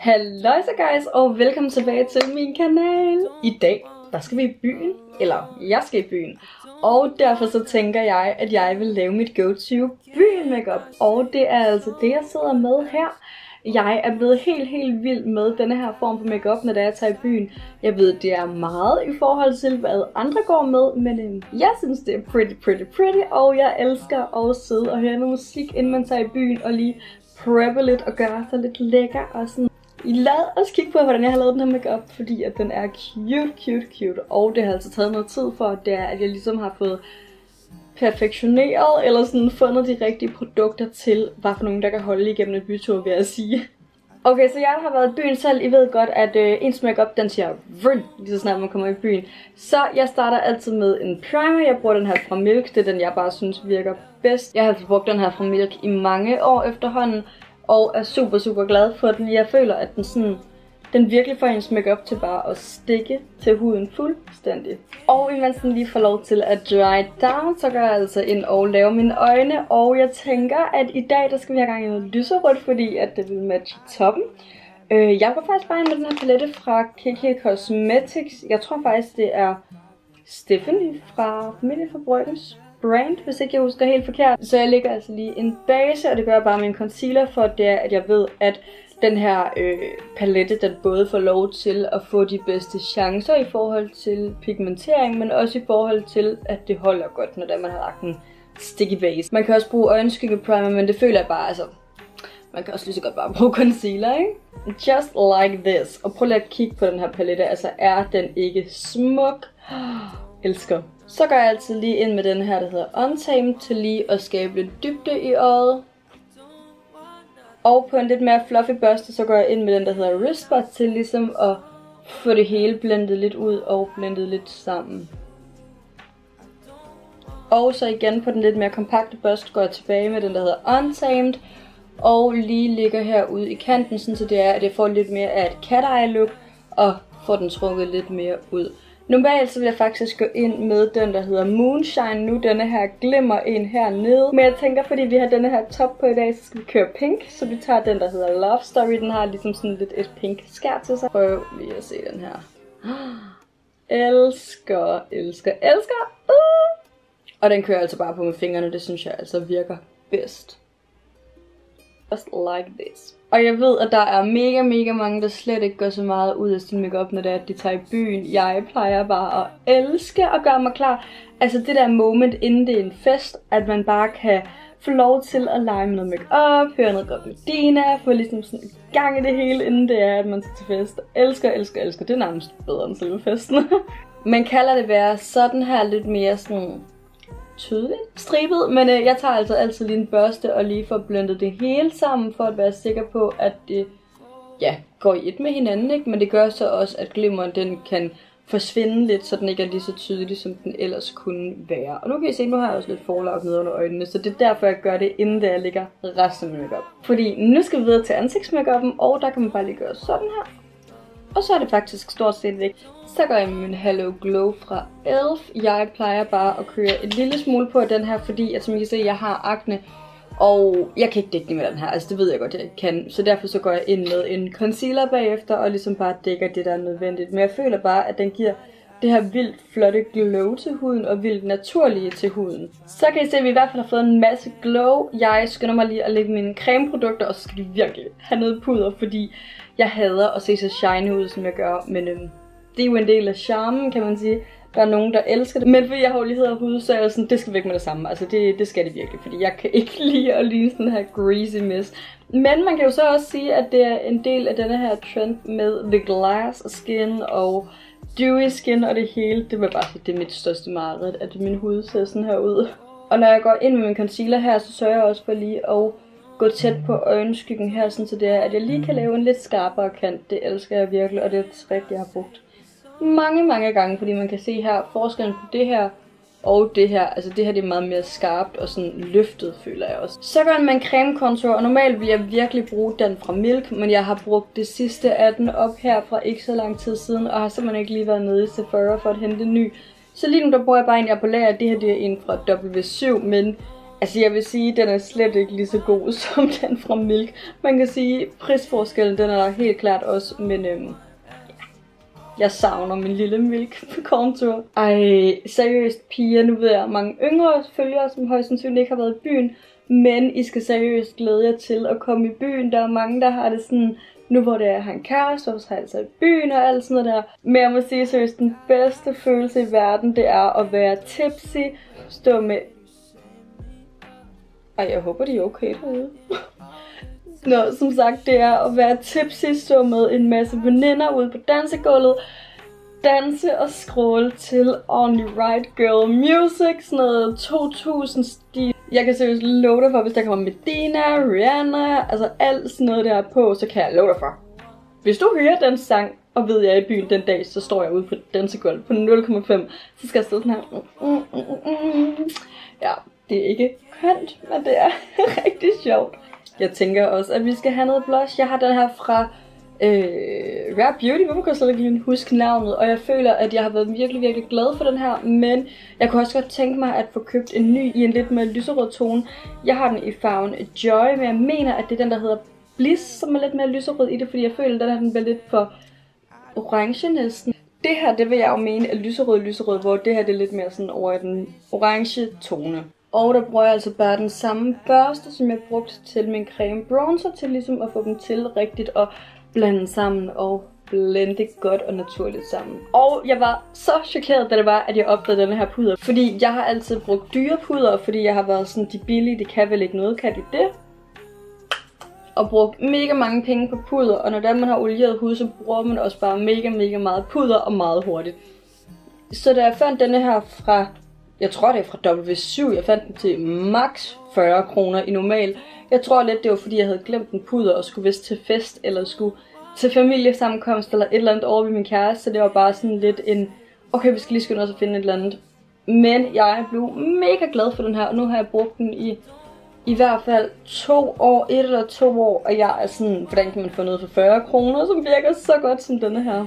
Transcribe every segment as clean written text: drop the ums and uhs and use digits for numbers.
Halløj så guys, og velkommen tilbage til min kanal. I dag, der skal vi i byen, eller jeg skal i byen. Og derfor så tænker jeg, at jeg vil lave mit go-to byen makeup. Og det er altså det, jeg sidder med her. Jeg er blevet helt vild med denne her form for makeup, når jeg tager i byen. Jeg ved, det er meget i forhold til, hvad andre går med, men jeg synes, det er pretty, og jeg elsker at sidde og høre noget musik, inden man tager i byen, og lige preppe lidt og gøre sig lidt lækker og sådan. Lad os kigge på, hvordan jeg har lavet den her makeup, fordi at den er cute, og det har altså taget noget tid for, det er, at jeg ligesom har fået perfektioneret, eller sådan fundet de rigtige produkter til, hvad for nogen, der kan holde igennem et bytur, vil jeg sige. Okay, så jeg har været i byen selv. I ved godt, at ens makeup, den siger vrn, lige så snart man kommer i byen. Så jeg starter altid med en primer. Jeg bruger den her fra Milk, det er den, jeg bare synes virker bedst. Jeg har brugt den her fra Milk i mange år efterhånden, og er super glad for den. Jeg føler, at den virkelig får ens makeup til bare at stikke til huden fuldstændig. Og imens den lige får lov til at dry down, så går jeg altså ind og laver mine øjne. Og jeg tænker, at i dag der skal vi have gang i noget lyserødt, fordi at det vil matche toppen. Jeg går faktisk bare ind med den her palette fra KK Cosmetics. Jeg tror faktisk, det er Stephanie fra Familiefabrikkens brand, hvis ikke jeg husker helt forkert. Så jeg lægger altså lige en base, og det gør jeg bare med en concealer, for det er, at jeg ved, at den her palette, den både får lov til at få de bedste chancer i forhold til pigmentering, men også i forhold til, at det holder godt, når man har lagt en sticky base. Man kan også bruge øjenskyggeprimer, men det føler jeg bare, altså, man kan også lige så godt bare bruge concealer, ikke? Just like this. Og prøv lige at kigge på den her palette, altså er den ikke smuk? Elsker. Så går jeg altid lige ind med den her, der hedder Untamed, til lige at skabe lidt dybde i øjet. Og på en lidt mere fluffy børste, så går jeg ind med den, der hedder Wristbot, til ligesom at få det hele blendet lidt ud og blendet lidt sammen. Og så igen på den lidt mere kompakte børste går jeg tilbage med den, der hedder Untamed, og lige ligger herude i kanten, så det er, at jeg får lidt mere af et cat eye look, og får den trukket lidt mere ud. Normalt så vil jeg faktisk gå ind med den, der hedder Moonshine nu, denne her glimmer en hernede. Men jeg tænker, fordi vi har denne her top på i dag, så skal vi køre pink. Så vi tager den, der hedder Love Story. Den har ligesom sådan lidt et pink skær til sig. Prøv lige at se den her. Elsker. Og den kører altså bare på med fingrene, det synes jeg altså virker bedst. Just like this. Og jeg ved, at der er mega mange, der slet ikke går så meget ud af sin makeup, når det er, at de tager i byen. Jeg plejer bare at elske at gøre mig klar. Altså det der moment, inden det er en fest, at man bare kan få lov til at lege med noget makeup, høre noget godt med Dina, få ligesom sådan gang i det hele, inden det er, at man skal til fest. Elsker. Det er nærmest bedre end selve festen. Man kalder det være sådan her lidt mere sådan tydeligt stribet, men jeg tager altså altid lige en børste og lige får blendet det hele sammen, for at være sikker på, at det går i et med hinanden, ikke? Men det gør så også, at glimmeren den kan forsvinde lidt, så den ikke er lige så tydelig, som den ellers kunne være. Og nu kan I se, nu har jeg også lidt forlag nede under øjnene, så det er derfor, jeg gør det, inden jeg lægger resten af makeup. Fordi nu skal vi videre til ansigtsmakeupen, og der kan man bare lige gøre sådan her. Og så er det faktisk stort set væk. Så går jeg med min Hello Glow fra Elf. Jeg plejer bare at køre et lille smule på den her, fordi at, som I kan se, jeg har akne. Og jeg kan ikke dække det med den her, altså det ved jeg godt, jeg kan. Så derfor så går jeg ind med en concealer bagefter, og ligesom bare dækker det, der er nødvendigt. Men jeg føler bare, at den giver det her vildt flotte glow til huden, og vildt naturlige til huden. Så kan I se, at vi i hvert fald har fået en masse glow. Jeg skynder mig lige at lægge mine cremeprodukter, og så skal de virkelig have noget puder, fordi jeg hader at se så shiny ud, som jeg gør. Men det er jo en del af charmen, kan man sige. Der er nogen, der elsker det. Men fordi jeg har ulighed af hud, så er jeg sådan, det skal væk med det samme. Altså det skal det virkelig, fordi jeg kan ikke lide at ligne sådan her greasy mess. Men man kan jo så også sige, at det er en del af denne her trend med the glass skin og dewy skin og det hele. Det vil bare sige, det er mit største mareridt, at min hud ser sådan her ud. Og når jeg går ind med min concealer her, så sørger jeg også for lige at gå tæt på øjenskyggen her, så det er, at jeg lige kan lave en lidt skarpere kant. Det elsker jeg virkelig, og det er et trick, jeg har brugt mange gange, fordi man kan se her forskellen på det her og det her. Altså det her det er meget mere skarpt og sådan løftet, føler jeg også. Så går jeg med en creme contour, og normalt vil jeg virkelig bruge den fra Milk, men jeg har brugt det sidste af den op her fra ikke så lang tid siden, og har simpelthen ikke lige været nede i Sephora for at hente en ny. Så lige nu der bruger jeg bare en, jeg på lager. Det her det er en fra W7, men Altså jeg vil sige, at den er slet ikke lige så god som den fra Milk. Man kan sige, at prisforskellen den er der helt klart også, men jeg savner min lille Milk på kontur. Ej, seriøst piger, nu ved jeg mange yngre følgere, som højst sandsynligt ikke har været i byen. Men I skal seriøst glæde jer til at komme i byen. Der er mange, der har det sådan, nu hvor det er at have en kæreste, og så har jeg altså i byen og alt sådan noget der. Men jeg må sige seriøst, den bedste følelse i verden, det er at være tipsy, stå med... Ej, jeg håber, de er okay derude. Nå, som sagt, det er at være tipsy, stå med en masse veninder ude på dansegulvet, danse og scrolle til Only Right Girl Music, sådan noget 2000 stil. Jeg kan seriøst love dig for, hvis der kommer Medina, Rihanna, altså alt sådan noget der på, så kan jeg love dig for. Hvis du hører den sang, og ved jeg er i byen den dag, så står jeg ude på dansegulvet på 0,5, så skal jeg stå sådan her. Ja, det er ikke kønt, men det er rigtig sjovt. Jeg tænker også, at vi skal have noget blush. Jeg har den her fra Rare Beauty, hvorfor kan jeg slet ikke lige huske navnet? Og jeg føler, at jeg har været virkelig glad for den her, men jeg kunne også godt tænke mig at få købt en ny i en lidt mere lyserød tone. Jeg har den i farven Joy, men jeg mener, at det er den, der hedder Bliss, som er lidt mere lyserød i det, fordi jeg føler, at den bliver lidt for orange næsten. Det her, det vil jeg jo mene er lyserød, hvor det her det er lidt mere sådan over den orange tone. Og der bruger jeg altså bare den samme børste, som jeg brugte til min creme bronzer, til ligesom at få dem til rigtigt og blande sammen og blende godt og naturligt sammen. Og jeg var så chokeret, da det var, at jeg opdagede denne her puder. Fordi jeg har altid brugt dyre puder, fordi jeg har været sådan, de billige, det kan vel ikke noget, kan de det? Og brugt mega mange penge på puder, og når man har olieret hud, så bruger man også bare mega meget puder og meget hurtigt. Så da jeg fandt denne her fra, jeg tror det er fra W7, jeg fandt den til max 40 kroner i normal. Jeg tror lidt det var fordi jeg havde glemt en puder og skulle vist til fest, eller skulle til familiesammenkomst, eller et eller andet over ved min kæreste. Så det var bare sådan lidt en, okay vi skal lige skynde os at finde et eller andet. Men jeg blev mega glad for den her, og nu har jeg brugt den i hvert fald 2 år, 1 eller 2 år. Og jeg er sådan, hvordan kan man få noget for 40 kroner, som virker så godt som denne her.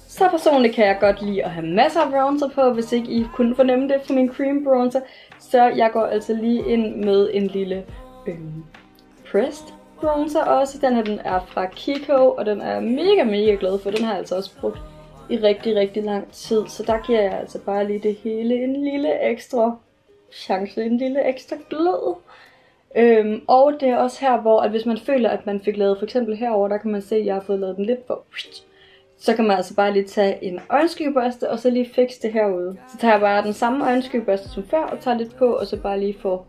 Så personligt kan jeg godt lide at have masser af bronzer på, hvis ikke I kunne fornemme det fra min cream bronzer. Så jeg går altså lige ind med en lille pressed bronzer også. Den her den er fra Kiko, og den er mega glad for. Den har jeg altså også brugt i rigtig lang tid. Så der giver jeg altså bare lige det hele en lille ekstra chance, en lille ekstra glød. Og det er også her, hvor at hvis man føler, at man fik lavet, for eksempel herover, der kan man se, at jeg har fået lavet den lidt for... Så kan man altså bare lige tage en øjenskyggebørste, og så lige fikse det herude. Så tager jeg bare den samme øjenskyggebørste som før, og tager lidt på, og så bare lige får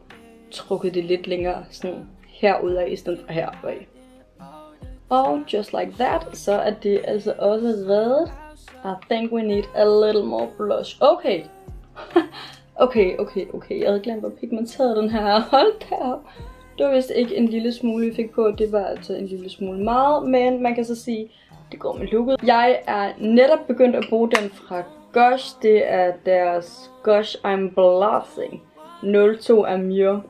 trukket det lidt længere sådan herude af, i stedet for herude af. Og just like that, så er det altså også reddet. I think we need a little more blush. Okay. Okay. Jeg havde glemt, hvor pigmenteret den her. Hold der. Det var vist ikke en lille smule, vi fik på. Det var altså en lille smule meget, men man kan så sige, det går med looket. Jeg er netop begyndt at bruge den fra Gush. Det er deres Gush I'm Blushing 02 Amure.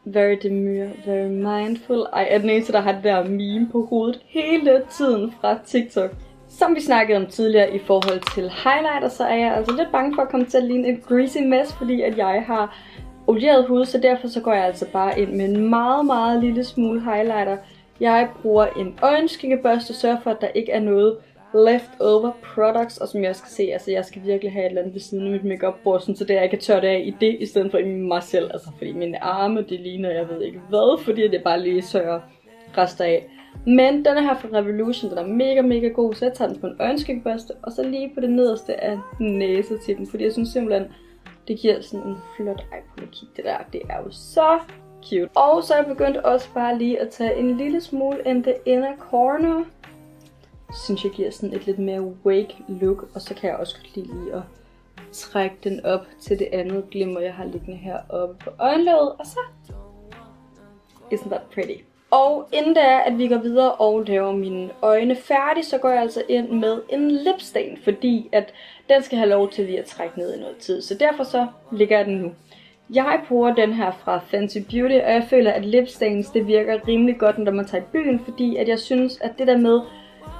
Very demure, very mindful. Ej, er den eneste, der har det der meme på hovedet hele tiden fra TikTok. Som vi snakkede om tidligere i forhold til highlighter, så er jeg altså lidt bange for at komme til at ligne et greasy mess, fordi at jeg har olieret hud, så derfor så går jeg altså bare ind med en meget lille smule highlighter. Jeg bruger en øjenskyggebørste og sørger for, at der ikke er noget leftover products, og som jeg skal se, altså jeg skal virkelig have et eller andet ved siden af mit makeup-bord, så det er, jeg kan tørre det af i det, i stedet for i mig selv, altså fordi mine arme, det ligner jeg ved ikke hvad, fordi det bare lige sørger rester af. Men denne her fra Revolution, den er mega god, så jeg tager den på en øjenskyggebørste, og så lige på det nederste af næsetippen, fordi jeg synes simpelthen, det giver sådan en flot, ej prøv at kigge det der, det er jo så cute. Og så er jeg begyndt også bare lige at tage en lille smule in the inner corner. Synes jeg giver sådan et lidt mere wake look, og så kan jeg også godt lide lige at trække den op til det andet glimmer, jeg har liggende heroppe på øjenlåget, og så isn't that pretty. Og inden det er, at vi går videre og laver mine øjne færdige, så går jeg altså ind med en lipstain, fordi at den skal have lov til lige at trække ned i noget tid. Så derfor så ligger jeg den nu. Jeg bruger den her fra Fenty Beauty, og jeg føler, at lipstains det virker rimelig godt, når man tager i byen, fordi at jeg synes, at det der med,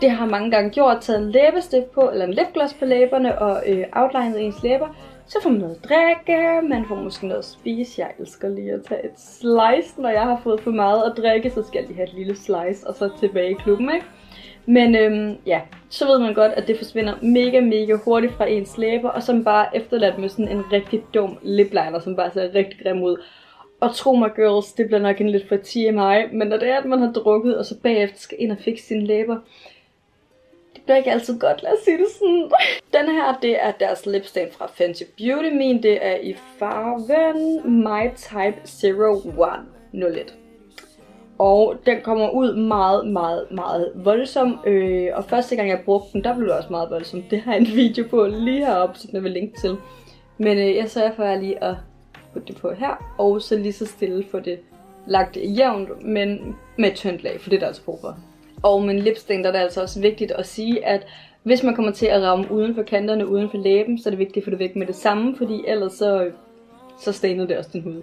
det har mange gange gjort, taget en læbestift på, eller en lipgloss på læberne og outlinet ens læber, Så får man noget at drikke, man får måske noget at spise. Jeg elsker lige at tage et slice, når jeg har fået for meget at drikke, så skal jeg lige have et lille slice, og så tilbage i klubben, ikke? Men ja, så ved man godt, at det forsvinder mega hurtigt fra ens læber, og så er man bare efterladt med sådan en rigtig dum lip liner, som bare ser rigtig grim ud. Og tro mig girls, det bliver nok en lidt for TMI, men når det er, at man har drukket, og så bagefter skal ind og fikse sine læber, det bliver ikke altid godt, lad os sige det sådan. Den her, det er deres lipstain fra Fenty Beauty. Min, det er i farven My Type 01. Og den kommer ud meget voldsom. Og første gang jeg brugte den, der blev det også meget voldsom. Det har jeg en video på lige heroppe, som jeg vil linke til. Men jeg sørger for lige at putte det på her. Og så lige så stille få det lagt jævnt, men med tyndt lag, for det er der altså brug for. Og med en lipstain, der er det altså også vigtigt at sige, at hvis man kommer til at ramme uden for kanterne, uden for læben, så er det vigtigt at få det væk med det samme, fordi ellers så stainer det også din hud.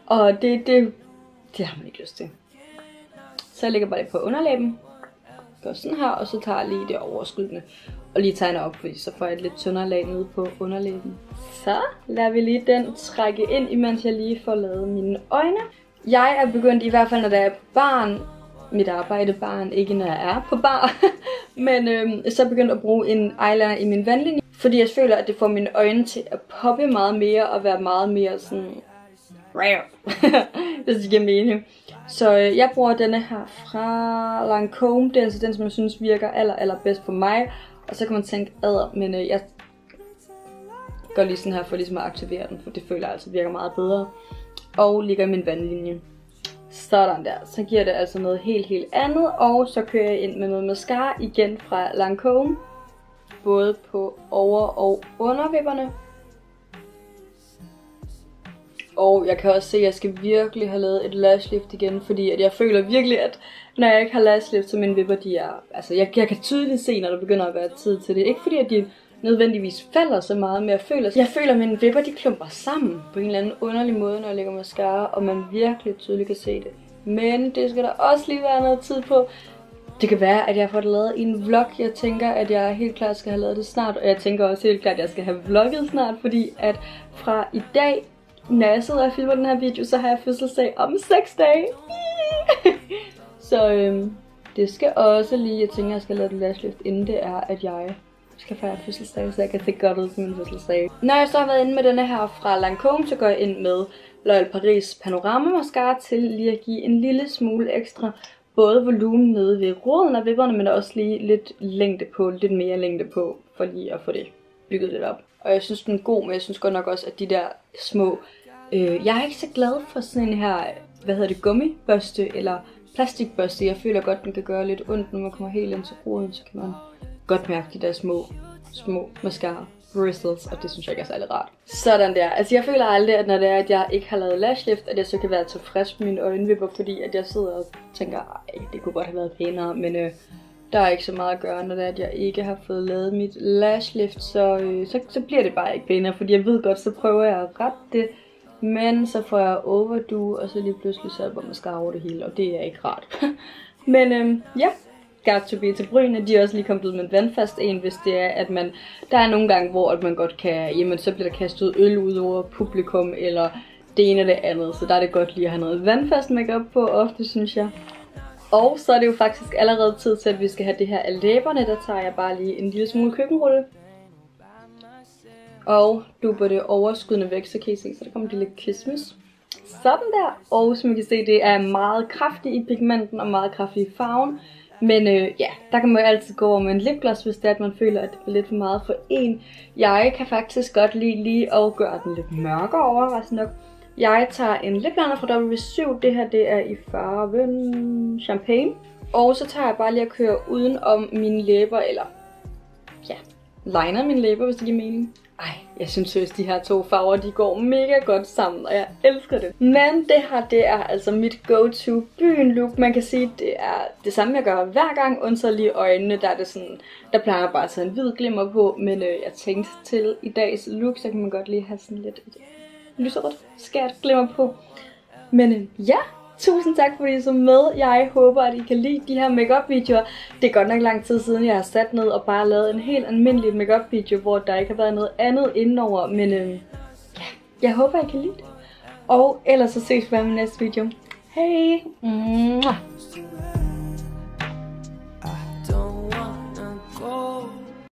Og det har man ikke lyst til. Så jeg lægger bare det på underlæben. Gør sådan her, og så tager jeg lige det overskydende. Og lige tegner op, fordi så får jeg et lidt tyndere lag nede på underlæben. Så lader vi lige den trække ind, imens jeg lige får lavet mine øjne. Jeg er begyndt, i hvert fald når jeg er på baren, mit arbejde barn, ikke når jeg er på bar, men så er jeg begyndt at bruge en eyeliner i min vandlinje, fordi jeg føler, at det får mine øjne til at poppe meget mere og være meget mere sådan hvis det giver mening. Så jeg bruger denne her fra Lancome. Det er altså den, som jeg synes virker allerbedst på mig. Og så kan man tænke adder, men jeg gør lige sådan her for ligesom at aktivere den, for det føler jeg altså virker meget bedre. Og ligger i min vandlinje. Sådan der. Så giver det altså noget helt andet. Og så kører jeg ind med noget mascara igen fra Lancome. Både på over- og undervipperne. Og jeg kan også se, at jeg skal virkelig have lavet et lash lift igen, fordi at jeg føler virkelig, at når jeg ikke har lash lift, så mine vipper, de er... Altså, jeg kan tydeligt se, når der begynder at være tid til det. Ikke fordi, at de nødvendigvis falder så meget, men jeg føler, at mine vipper, de klumper sammen på en eller anden underlig måde, når jeg lægger mascara, og man virkelig tydeligt kan se det. Men det skal der også lige være noget tid på. Det kan være, at jeg får det lavet i en vlog. Jeg tænker, at jeg helt klart skal have lavet det snart, og jeg tænker også helt klart, at jeg skal have vlogget snart, fordi at fra i dag, når jeg sidder og filmer den her video, så har jeg fødselsdag om 6 dage. Så det skal også lige, jeg tænker, jeg skal lave det lash lift, inden det er, at jeg skal fejre fødselsdag, så jeg kan se godt ud til min fødselsdag. Når jeg så har været inde med denne her fra Lancome, så går jeg ind med L'Oréal Paris Panorama Mascara til lige at give en lille smule ekstra både volumen nede ved roden af vipperne, men også lige lidt længde på, lidt mere længde på, for lige at få det bygget lidt op. Og jeg synes den er god, men jeg synes godt nok også, at de der små... jeg er ikke så glad for sådan en her, gummibørste eller plastikbørste. Jeg føler godt, den kan gøre lidt ondt, når man kommer helt ind til roden, så kan man godt mærke de der små mascara bristles, og det synes jeg ikke er særlig rart. Sådan der. Altså jeg føler aldrig, at når det er, at jeg ikke har lavet lash lift, at jeg så kan være tilfreds med mine øjenvipper, fordi at jeg sidder og tænker, ej, det kunne godt have været pænere, men der er ikke så meget at gøre, når det er, at jeg ikke har fået lavet mit lash lift, så bliver det bare ikke pænere, fordi jeg ved godt, så prøver jeg at rette det, men så får jeg overdo, og så lige pludselig så er jeg bare mascara over det hele, og det er ikke rart. Men ja. Got to be til brynene. De er også lige kommet ud med en vandfast en, hvis det er, at man... Der er nogle gange, hvor at man godt kan... Jamen, så bliver der kastet øl ud over publikum, eller det ene eller det andet. Så der er det godt lige at have noget vandfast makeup på, ofte synes jeg. Og så er det jo faktisk allerede tid til, at vi skal have det her af læberne. Der tager jeg bare lige en lille smule køkkenrulle. Og dupper det overskydende væk, så kan I se, så der kommer lidt kismis. Sådan der. Og som I kan se, det er meget kraftigt i pigmenten og meget kraftigt i farven. Men ja, der kan man jo altid gå over med en lipgloss, hvis det er, at man føler, at det er lidt for meget for en. Jeg kan faktisk godt lide lige at gøre den lidt mørkere overraskende nok. Jeg tager en lipliner fra W7. Det her, det er i farven Champagne. Og så tager jeg bare lige at køre uden om mine læber, eller ja, liner mine læber, hvis det giver mening. Ej, jeg synes seriøst, de her to farver, de går mega godt sammen, og jeg elsker det. Men det her, det er altså mit go-to byen look. Man kan sige, det er det samme, jeg gør hver gang, undtagen lige øjnene, der er det sådan, der plejer jeg bare at tage en hvid glimmer på. Men jeg tænkte til i dags look, så kan man godt lige have sådan lidt lyserødt skært glimmer på. Men ja, Tusind tak fordi I så med. Jeg håber at I kan lide de her makeup videoer. Det er godt nok lang tid siden jeg har sat ned og bare lavet en helt almindelig makeup video, hvor der ikke har været noget andet indenover. Men ja, jeg håber I kan lide det. Og ellers så ses vi med i næste video. Hej!